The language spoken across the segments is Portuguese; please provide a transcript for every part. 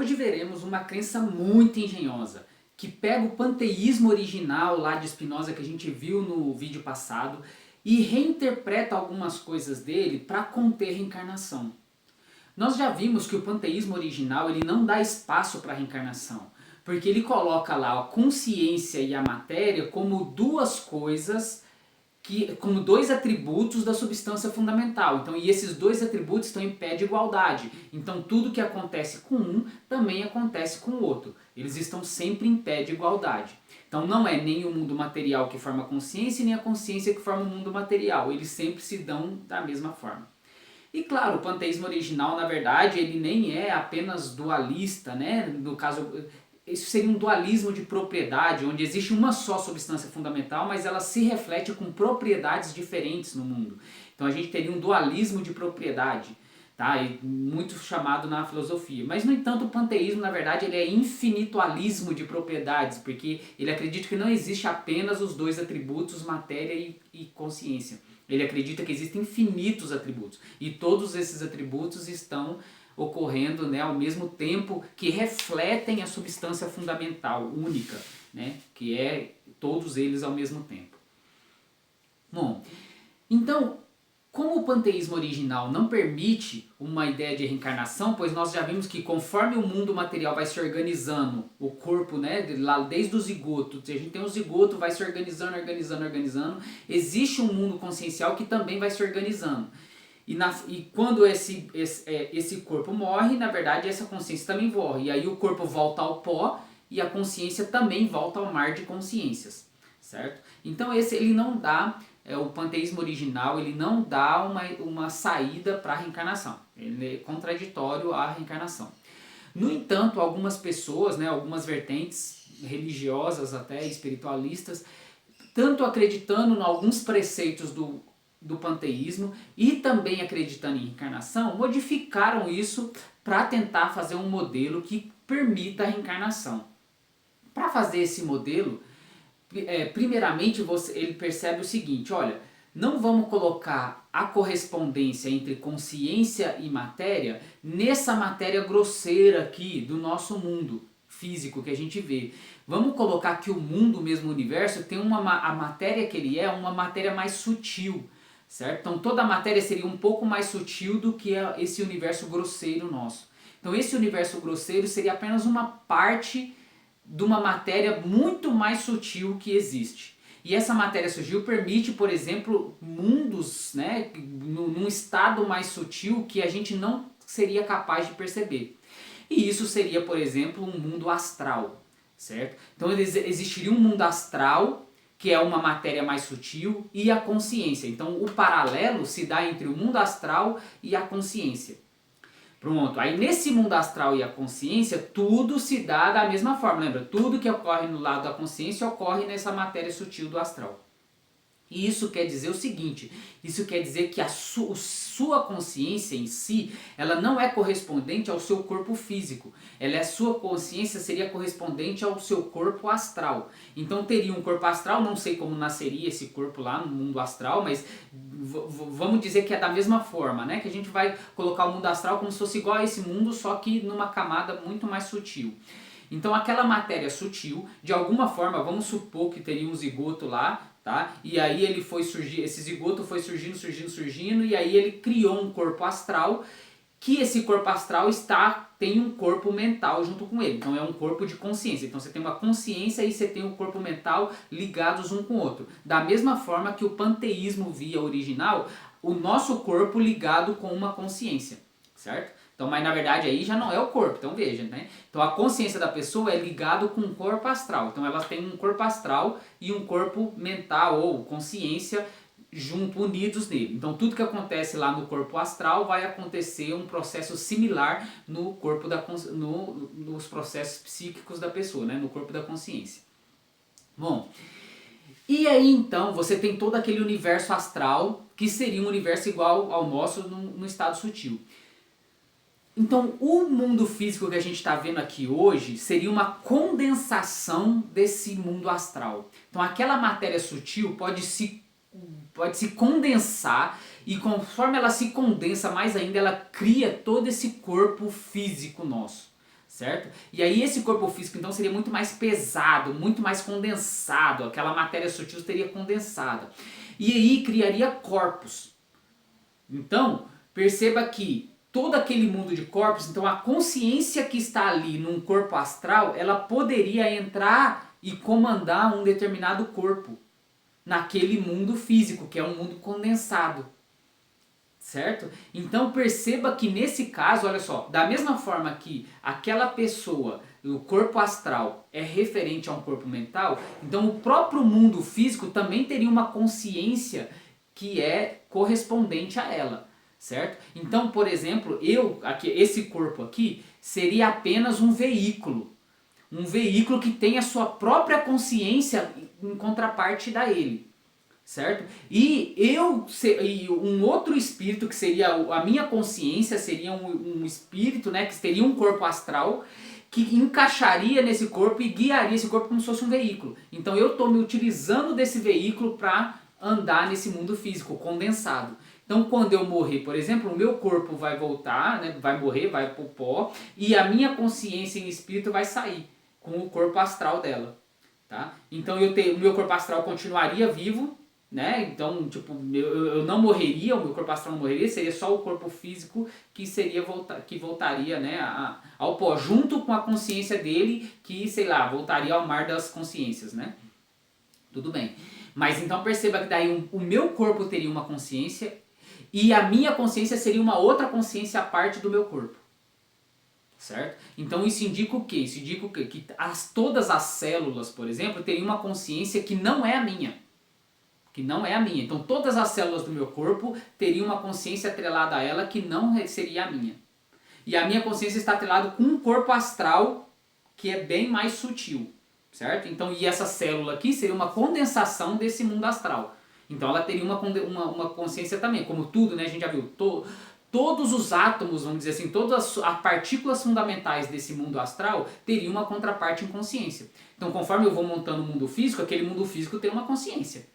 Hoje veremos uma crença muito engenhosa, que pega o panteísmo original lá de Spinoza que a gente viu no vídeo passado e reinterpreta algumas coisas dele para conter reencarnação. Nós já vimos que o panteísmo original ele não dá espaço para a reencarnação, porque ele coloca lá a consciência e a matéria como duas coisas, como dois atributos da substância fundamental. Então, e esses dois atributos estão em pé de igualdade. Então, tudo que acontece com um também acontece com o outro. Eles estão sempre em pé de igualdade. Então, não é nem o mundo material que forma a consciência, nem a consciência que forma o mundo material. Eles sempre se dão da mesma forma. E claro, o panteísmo original, na verdade, ele nem é apenas dualista, né? No caso, isso seria um dualismo de propriedade, onde existe uma só substância fundamental, mas ela se reflete com propriedades diferentes no mundo. Então a gente teria um dualismo de propriedade, tá? E muito chamado na filosofia. Mas, no entanto, o panteísmo, na verdade, ele é infinitualismo de propriedades, porque ele acredita que não existe apenas os dois atributos, matéria e consciência. Ele acredita que existem infinitos atributos, e todos esses atributos estão ocorrendo, né, ao mesmo tempo, que refletem a substância fundamental, única, né, que é todos eles ao mesmo tempo. Bom, então, como o panteísmo original não permite uma ideia de reencarnação, pois nós já vimos que conforme o mundo material vai se organizando, o corpo, né, lá desde o zigoto, a gente tem o zigoto, vai se organizando, existe um mundo consciencial que também vai se organizando. E quando esse corpo morre, na verdade essa consciência também morre. E aí o corpo volta ao pó e a consciência também volta ao mar de consciências, certo? Então ele não dá, o panteísmo original, ele não dá uma saída para a reencarnação. Ele é contraditório à reencarnação. No entanto, algumas pessoas, né, algumas vertentes religiosas até espiritualistas, tanto acreditando em alguns preceitos do panteísmo e também acreditando em reencarnação, modificaram isso para tentar fazer um modelo que permita a reencarnação. Para fazer esse modelo, primeiramente ele percebe o seguinte: olha, não vamos colocar a correspondência entre consciência e matéria nessa matéria grosseira aqui do nosso mundo físico que a gente vê. Vamos colocar que o mundo, mesmo o universo, tem a matéria que ele é uma matéria mais sutil. Certo? Então toda a matéria seria um pouco mais sutil do que esse universo grosseiro nosso. Então esse universo grosseiro seria apenas uma parte de uma matéria muito mais sutil que existe. E essa matéria sutil permite, por exemplo, mundos, né, num estado mais sutil que a gente não seria capaz de perceber. E isso seria, por exemplo, um mundo astral, certo? Então existiria um mundo astral, que é uma matéria mais sutil, e a consciência. Então o paralelo se dá entre o mundo astral e a consciência. Pronto, aí nesse mundo astral e a consciência, tudo se dá da mesma forma, lembra? Tudo que ocorre no lado da consciência ocorre nessa matéria sutil do astral. E isso quer dizer o seguinte, isso quer dizer que a sua consciência em si, ela não é correspondente ao seu corpo físico. A sua consciência seria correspondente ao seu corpo astral. Então teria um corpo astral, não sei como nasceria esse corpo lá no mundo astral, mas vamos dizer que é da mesma forma, né? Que a gente vai colocar o mundo astral como se fosse igual a esse mundo, só que numa camada muito mais sutil. Então aquela matéria sutil, de alguma forma, vamos supor que teria um zigoto lá, tá? E aí ele foi surgir, esse zigoto foi surgindo, e aí ele criou um corpo astral, que esse corpo astral tem um corpo mental junto com ele. Então é um corpo de consciência. Então você tem uma consciência e você tem um corpo mental ligados um com o outro. Da mesma forma que o panteísmo via original, o nosso corpo ligado com uma consciência, certo? Então, mas na verdade aí já não é o corpo, então veja, né? Então a consciência da pessoa é ligado com o corpo astral. Então ela tem um corpo astral e um corpo mental ou consciência unidos nele. Então tudo que acontece lá no corpo astral vai acontecer um processo similar no corpo nos processos psíquicos da pessoa, né? No corpo da consciência. Bom, e aí então você tem todo aquele universo astral que seria um universo igual ao nosso no estado sutil. Então, o mundo físico que a gente está vendo aqui hoje seria uma condensação desse mundo astral. Então, aquela matéria sutil pode se condensar e conforme ela se condensa mais ainda, ela cria todo esse corpo físico nosso, certo? E aí esse corpo físico então seria muito mais pesado, muito mais condensado, aquela matéria sutil teria condensada. E aí criaria corpos. Então, perceba que todo aquele mundo de corpos, então a consciência que está ali num corpo astral, ela poderia entrar e comandar um determinado corpo naquele mundo físico, que é um mundo condensado. Certo? Então perceba que nesse caso, olha só, da mesma forma que aquela pessoa, o corpo astral é referente a um corpo mental, então o próprio mundo físico também teria uma consciência que é correspondente a ela, certo? Então, por exemplo, esse corpo aqui seria apenas um veículo que tem a sua própria consciência em contraparte da ele. Certo? E um outro espírito que seria a minha consciência, seria um espírito, né, que teria um corpo astral que encaixaria nesse corpo e guiaria esse corpo como se fosse um veículo. Então eu estou me utilizando desse veículo para andar nesse mundo físico condensado. Então quando eu morrer, por exemplo, o meu corpo vai voltar, né, vai morrer, vai pro pó, e a minha consciência em espírito vai sair com o corpo astral dela. Tá? Então o meu corpo astral continuaria vivo, né? Então, tipo, eu não morreria, o meu corpo astral não morreria, seria só o corpo físico que que voltaria, né, ao pó, junto com a consciência dele, que, sei lá, voltaria ao mar das consciências, né? Tudo bem. Mas então perceba que daí o meu corpo teria uma consciência e a minha consciência seria uma outra consciência à parte do meu corpo. Certo? Então isso indica o quê? Isso indica o quê? Que todas as células, por exemplo, teriam uma consciência que não é a minha. Então todas as células do meu corpo teriam uma consciência atrelada a ela que não seria a minha. E a minha consciência está atrelada com um corpo astral que é bem mais sutil, certo? Então, e essa célula aqui seria uma condensação desse mundo astral. Então ela teria uma consciência também, como tudo, né? A gente já viu, todos os átomos, vamos dizer assim, todas as partículas fundamentais desse mundo astral teriam uma contraparte em consciência. Então conforme eu vou montando o mundo físico, aquele mundo físico tem uma consciência.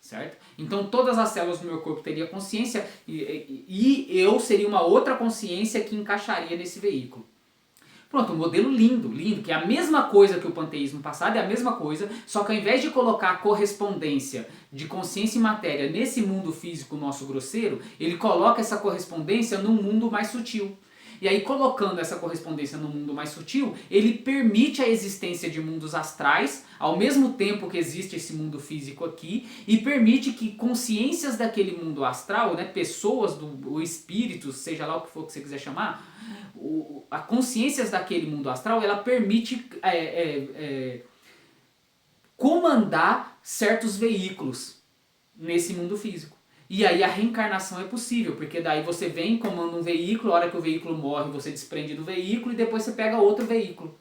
Certo? Então todas as células do meu corpo teriam consciência e eu seria uma outra consciência que encaixaria nesse veículo. Pronto, um modelo lindo, lindo, que é a mesma coisa que o panteísmo passado, é a mesma coisa, só que ao invés de colocar a correspondência de consciência e matéria nesse mundo físico nosso grosseiro, ele coloca essa correspondência num mundo mais sutil. E aí, colocando essa correspondência no mundo mais sutil, ele permite a existência de mundos astrais, ao mesmo tempo que existe esse mundo físico aqui, e permite que consciências daquele mundo astral, né, pessoas, do espíritos, seja lá o que for que você quiser chamar, a consciências daquele mundo astral, ela permite comandar certos veículos nesse mundo físico. E aí a reencarnação é possível, porque daí você vem, comanda um veículo, a hora que o veículo morre você desprende do veículo e depois você pega outro veículo.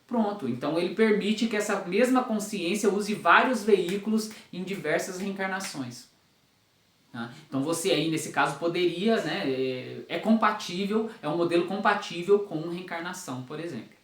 Pronto, então ele permite que essa mesma consciência use vários veículos em diversas reencarnações. Tá? Então você aí nesse caso poderia, né, é compatível, é um modelo compatível com reencarnação, por exemplo.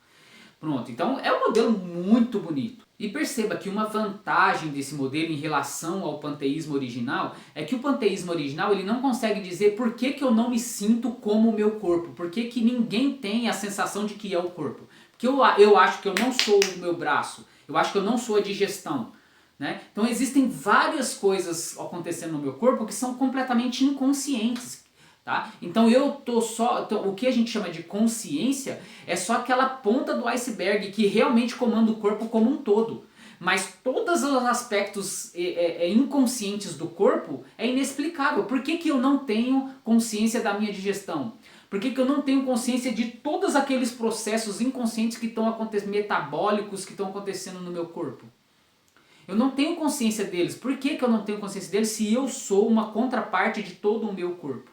Pronto, então é um modelo muito bonito. E perceba que uma vantagem desse modelo em relação ao panteísmo original é que o panteísmo original ele não consegue dizer por que eu não me sinto como o meu corpo, por que ninguém tem a sensação de que é o corpo. Porque eu acho que eu não sou o meu braço, eu acho que eu não sou a digestão. Né? Então existem várias coisas acontecendo no meu corpo que são completamente inconscientes. Tá? Então o que a gente chama de consciência é só aquela ponta do iceberg que realmente comanda o corpo como um todo. Mas todos os aspectos inconscientes do corpo é inexplicável. Por que eu não tenho consciência da minha digestão? Por que eu não tenho consciência de todos aqueles processos inconscientes que estão acontecendo, metabólicos que estão acontecendo no meu corpo? Eu não tenho consciência deles. Por que eu não tenho consciência deles se eu sou uma contraparte de todo o meu corpo?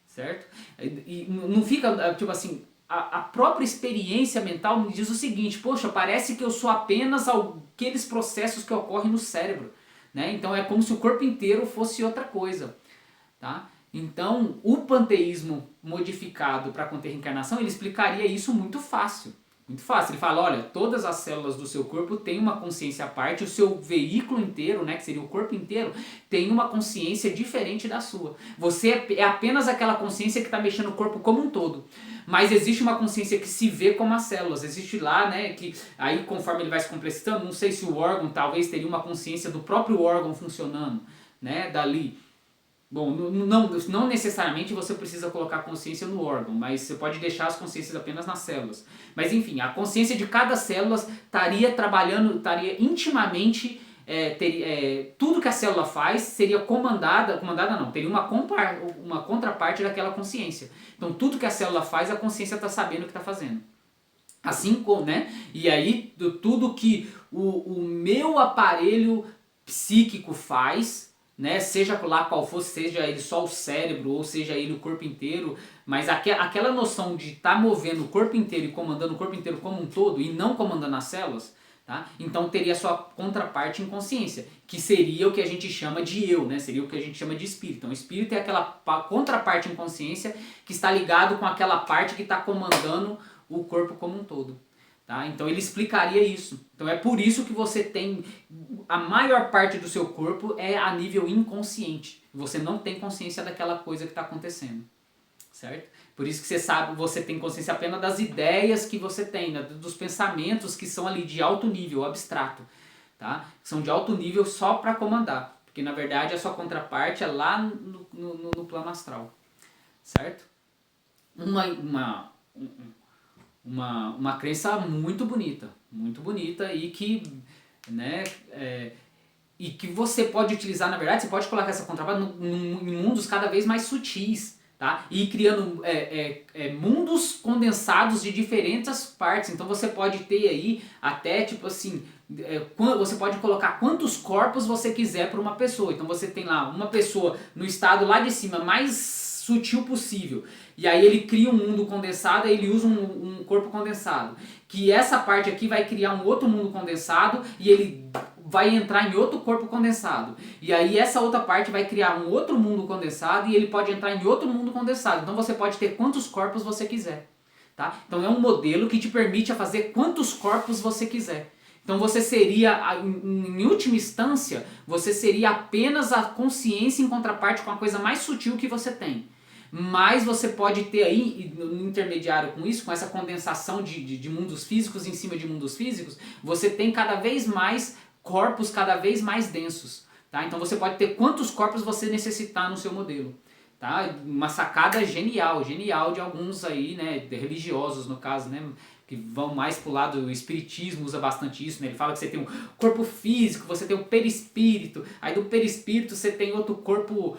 Certo? E não fica, tipo assim, a própria experiência mental me diz o seguinte, poxa, parece que eu sou apenas aqueles processos que ocorrem no cérebro. Né? Então é como se o corpo inteiro fosse outra coisa. Tá? Então o panteísmo modificado para conter reencarnação, ele explicaria isso muito fácil. Muito fácil, ele fala, olha, todas as células do seu corpo têm uma consciência à parte, o seu veículo inteiro, né, que seria o corpo inteiro, tem uma consciência diferente da sua. Você é apenas aquela consciência que está mexendo o corpo como um todo. mas existe uma consciência que se vê como as células, existe lá, né, que aí conforme ele vai se complexando, não sei se o órgão talvez teria uma consciência do próprio órgão funcionando, né, dali. Bom, não necessariamente você precisa colocar consciência no órgão, mas você pode deixar as consciências apenas nas células. Mas enfim, a consciência de cada célula estaria trabalhando, estaria intimamente, tudo que a célula faz seria comandada não, teria uma contraparte daquela consciência. Então tudo que a célula faz, a consciência está sabendo o que está fazendo. Assim como, né? E aí, tudo que o meu aparelho psíquico faz, né, seja lá qual for, seja ele só o cérebro ou seja ele o corpo inteiro, mas aquela noção de estar movendo o corpo inteiro e comandando o corpo inteiro como um todo e não comandando as células, tá? Então teria sua contraparte em consciência, que seria o que a gente chama de eu, né? Seria o que a gente chama de espírito. Então o espírito é aquela contraparte em consciência que está ligado com aquela parte que está comandando o corpo como um todo. Tá? Então ele explicaria isso. Então é por isso que você tem a maior parte do seu corpo é a nível inconsciente. Você não tem consciência daquela coisa que está acontecendo, certo? Por isso que você sabe, você tem consciência apenas das ideias que você tem, né? Dos pensamentos que são ali de alto nível, abstrato, tá? São de alto nível só para comandar, porque na verdade a sua contraparte é lá no plano astral, certo? Uma crença muito bonita e que, né, e que você pode utilizar, na verdade, você pode colocar essa contraparte em mundos cada vez mais sutis, tá? E ir criando mundos condensados de diferentes partes. Então você pode ter aí até tipo assim, você pode colocar quantos corpos você quiser para uma pessoa. Então você tem lá uma pessoa no estado lá de cima mais sutil possível. E aí ele cria um mundo condensado, aí ele usa um corpo condensado. Que essa parte aqui vai criar um outro mundo condensado e ele vai entrar em outro corpo condensado. E aí essa outra parte vai criar um outro mundo condensado e ele pode entrar em outro mundo condensado. Então você pode ter quantos corpos você quiser. Tá? Então é um modelo que te permite fazer quantos corpos você quiser. Então você seria, em última instância, você seria apenas a consciência em contraparte com a coisa mais sutil que você tem. Mas você pode ter aí, no intermediário com isso, com essa condensação de mundos físicos em cima de mundos físicos, você tem cada vez mais corpos cada vez mais densos. Tá? Então você pode ter quantos corpos você necessitar no seu modelo. Tá? Uma sacada genial de alguns aí, né, religiosos no caso, né, que vão mais pro lado do espiritismo, usa bastante isso, né? Ele fala que você tem um corpo físico, você tem um perispírito, aí do perispírito você tem outro corpo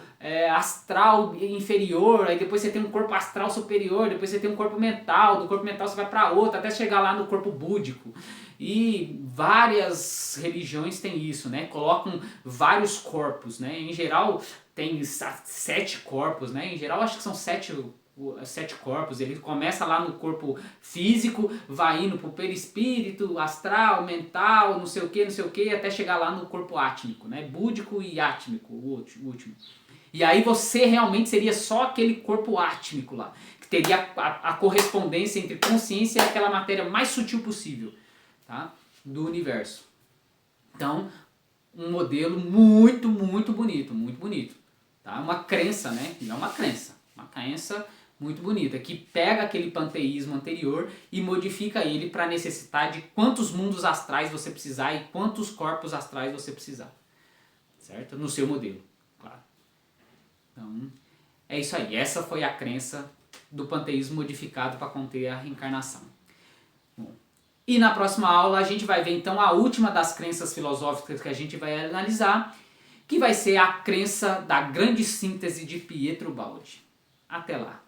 astral inferior, aí depois você tem um corpo astral superior, depois você tem um corpo mental, do corpo mental você vai para outro, até chegar lá no corpo búdico. E várias religiões têm isso, né? Colocam vários corpos, né? Em geral tem 7 corpos, né? Em geral acho que são 7 corpos. Ele começa lá no corpo físico, vai indo pro perispírito, astral, mental, não sei o que, até chegar lá no corpo átmico, né? Búdico e átmico, o último. E aí você realmente seria só aquele corpo átmico lá, que teria a correspondência entre consciência e aquela matéria mais sutil possível, tá? Do universo. Então, um modelo muito bonito, tá? Uma crença, né? E é uma crença muito bonita, que pega aquele panteísmo anterior e modifica ele para necessitar de quantos mundos astrais você precisar e quantos corpos astrais você precisar, certo? No seu modelo, claro. Então, é isso aí. Essa foi a crença do panteísmo modificado para conter a reencarnação. Bom, e na próxima aula a gente vai ver então a última das crenças filosóficas que a gente vai analisar, que vai ser a crença da grande síntese de Pietro Baldi. Até lá!